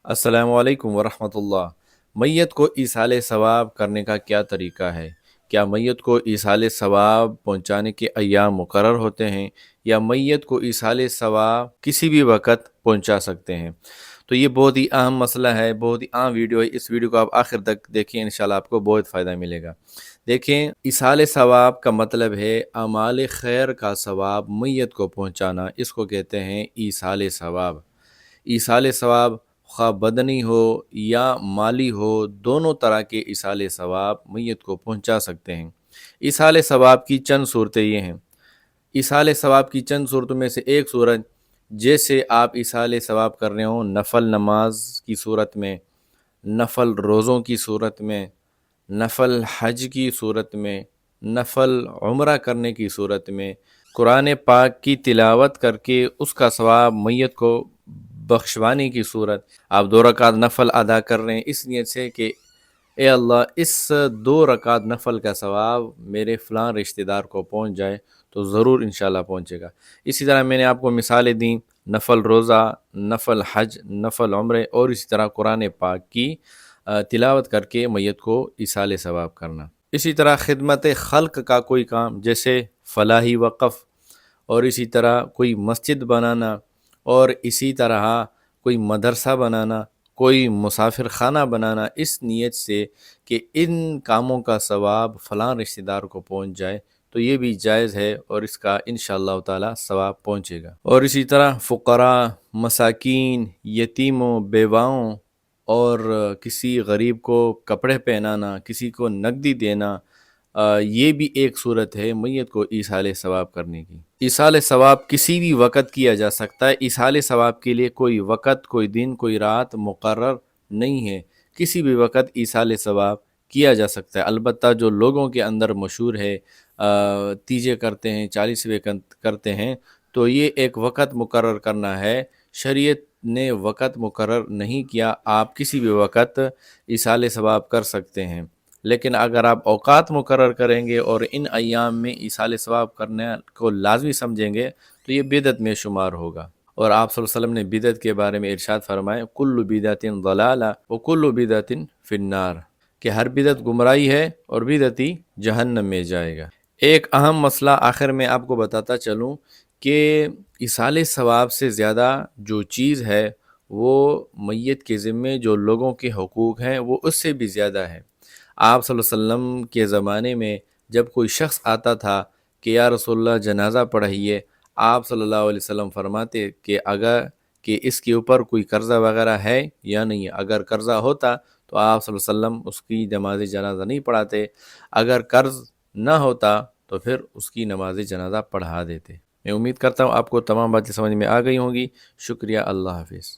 السلام علیکم ورحمۃ اللہ۔ میت کو ایصال ثواب کرنے کا کیا طریقہ ہے؟ کیا میت کو ایصال ثواب پہنچانے کے ایام مقرر ہوتے ہیں یا میت کو ایصال ثواب کسی بھی وقت پہنچا سکتے ہیں؟ تو یہ بہت ہی اہم مسئلہ ہے، بہت ہی اہم ویڈیو ہے۔ اس ویڈیو کو آپ آخر تک دیکھیں، انشاءاللہ آپ کو بہت فائدہ ملے گا۔ دیکھیں، ایصال ثواب کا مطلب ہے اعمال خیر کا ثواب میت کو پہنچانا، اس کو کہتے ہیں ایصال ثواب۔ ایصال ثواب خواہ بدنی ہو یا مالی ہو، دونوں طرح کے ایصال ثواب میت کو پہنچا سکتے ہیں۔ ایصال ثواب کی چند صورتیں یہ ہیں۔ ایصال ثواب کی چند صورتوں میں سے ایک صورت، جیسے آپ ایصال ثواب کر رہے ہوں نفل نماز کی صورت میں، نفل روزوں کی صورت میں، نفل حج کی صورت میں، نفل عمرہ کرنے کی صورت میں، قرآن پاک کی تلاوت کر کے اس کا ثواب میت کو بخشوانے کی صورت۔ آپ 2 رکعت نفل ادا کر رہے ہیں اس نیت سے کہ اے اللہ اس 2 رکعت نفل کا ثواب میرے فلاں رشتہ دار کو پہنچ جائے، تو ضرور انشاءاللہ پہنچے گا۔ اسی طرح میں نے آپ کو مثالیں دیں، نفل روزہ، نفل حج، نفل عمرے، اور اسی طرح قرآن پاک کی تلاوت کر کے میت کو ایصال ثواب کرنا۔ اسی طرح خدمت خلق کا کوئی کام، جیسے فلاحی وقف، اور اسی طرح کوئی مسجد بنانا، اور اسی طرح کوئی مدرسہ بنانا، کوئی مسافر خانہ بنانا، اس نیت سے کہ ان کاموں کا ثواب فلاں رشتہ دار کو پہنچ جائے، تو یہ بھی جائز ہے اور اس کا انشاءاللہ تعالی ثواب پہنچے گا۔ اور اسی طرح فقراء، مساکین، یتیموں، بیواؤں، اور کسی غریب کو کپڑے پہنانا، کسی کو نقدی دینا، یہ بھی ایک صورت ہے میت کو ایصال ثواب کرنے کی۔ ایصال ثواب کسی بھی وقت کیا جا سکتا ہے۔ ایصال ثواب کے لیے کوئی وقت، کوئی دن، کوئی رات مقرر نہیں ہے، کسی بھی وقت ایصال ثواب کیا جا سکتا ہے۔ البتہ جو لوگوں کے اندر مشہور ہے، تیجے کرتے ہیں، 40ویں کرتے ہیں، تو یہ ایک وقت مقرر کرنا ہے۔ شریعت نے وقت مقرر نہیں کیا، آپ کسی بھی وقت ایصال ثواب کر سکتے ہیں، لیکن اگر آپ اوقات مقرر کریں گے اور ان ایام میں ایصال ثواب کرنے کو لازمی سمجھیں گے تو یہ بدعت میں شمار ہوگا۔ اور آپ صلی اللہ علیہ وسلم نے بدعت کے بارے میں ارشاد فرمائے، کل بدعت ضلالہ وکل بدعت فی النار، کہ ہر بدعت گمراہی ہے اور بدعتی جہنم میں جائے گا۔ ایک اہم مسئلہ آخر میں آپ کو بتاتا چلوں کہ ایصال ثواب سے زیادہ جو چیز ہے وہ میت کے ذمے جو لوگوں کے حقوق ہیں وہ اس سے بھی زیادہ ہے۔ آپ صلی اللہ علیہ وسلم کے زمانے میں جب کوئی شخص آتا تھا کہ یا رسول اللہ جنازہ پڑھائیے، آپ صلی اللہ علیہ وسلم فرماتے کہ کہ اس کے اوپر کوئی قرضہ وغیرہ ہے یا نہیں۔ اگر قرضہ ہوتا تو آپ صلی اللہ علیہ وسلم اس کی نماز جنازہ نہیں پڑھاتے، اگر قرض نہ ہوتا تو پھر اس کی نماز جنازہ پڑھا دیتے۔ میں امید کرتا ہوں آپ کو تمام باتیں سمجھ میں آ گئی ہوں گی۔ شکریہ، اللہ حافظ۔